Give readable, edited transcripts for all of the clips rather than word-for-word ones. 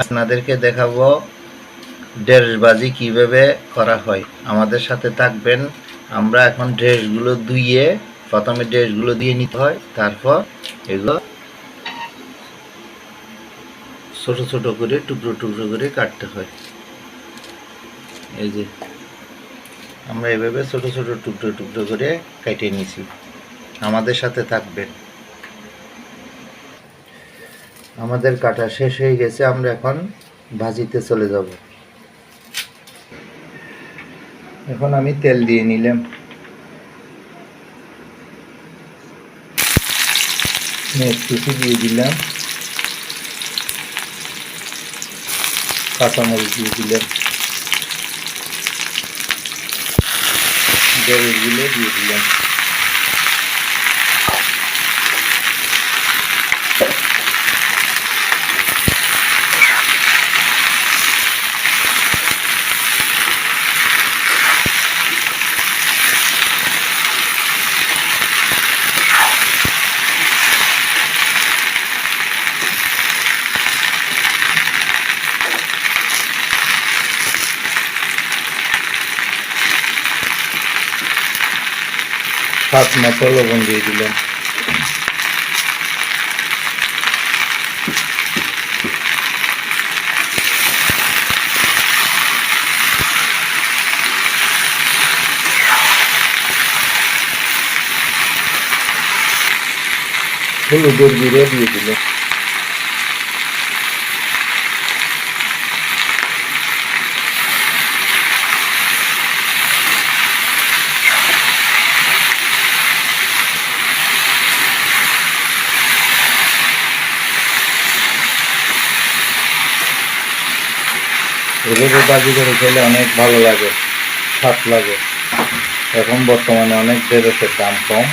আপনাদেরকে দেখাবো ঢেঁড়সবাজি কিভাবে করা হয়। আমাদের সাথে থাকবেন। আমরা এখন ঢেঁড়সগুলো ধুইয়ে প্রথমে ঢেঁড়সগুলো দিয়ে নিতে হয়, তারপর এগুলো ছোট ছোট করে টুকরো টুকরো করে কাটতে হয়। এই যে আমরা এভাবে ছোট ছোট টুকরো টুকরো করে কেটে নিছি। আমাদের সাথে থাকবেন। আমাদের কাটা শেষ হয়ে গেছে, আমরা এখন ভাজিতে চলে যাব। এখন আমি তেল দিয়ে নিলাম, একটু দিয়ে দিলাম, কাঁচামরিচ দিয়ে দিলাম, ঢেঁড়সগুলো দিয়ে দিলাম। স্বাদ মতো লবণ দিয়ে দিলাম। হলুদের গুঁড়ো দিয়ে দিলাম। এভাবে ভাজি করে খেলে অনেক ভালো লাগে, স্বাদ লাগে। এখন বর্তমানে অনেক ঢেঁড়সের দাম কম।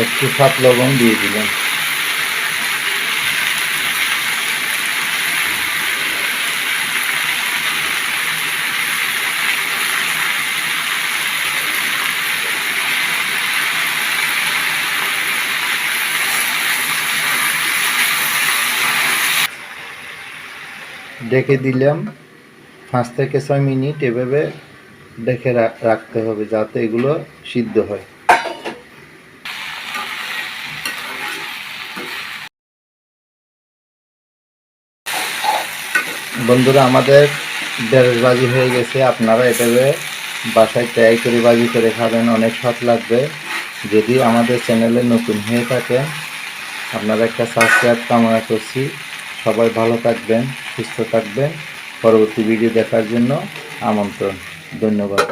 একটু স্বাদ লবণ দিয়ে দিলাম। ঢেকে দিলাম 5 থেকে 6 মিনিট। এভাবে ঢেকে রাখতে হবে যাতে এগুলো সিদ্ধ হয়। বন্ধুরা, আমাদের ঢেঁড়স ভাজি হয়ে গেছে। আপনারা এভাবে বাসায় ট্রাই করে ভাজি করে খাবেন, অনেক স্বাদ লাগবে। যদি আমাদের চ্যানেলে নতুন হয়ে থাকেন, আপনারা একটা সাবস্ক্রাইব কামনা করছি। সবাই ভালো থাকবেন, সুস্থ থাকবেন। পরবর্তী ভিডিও দেখার জন্য আমন্ত্রণ। ধন্যবাদ।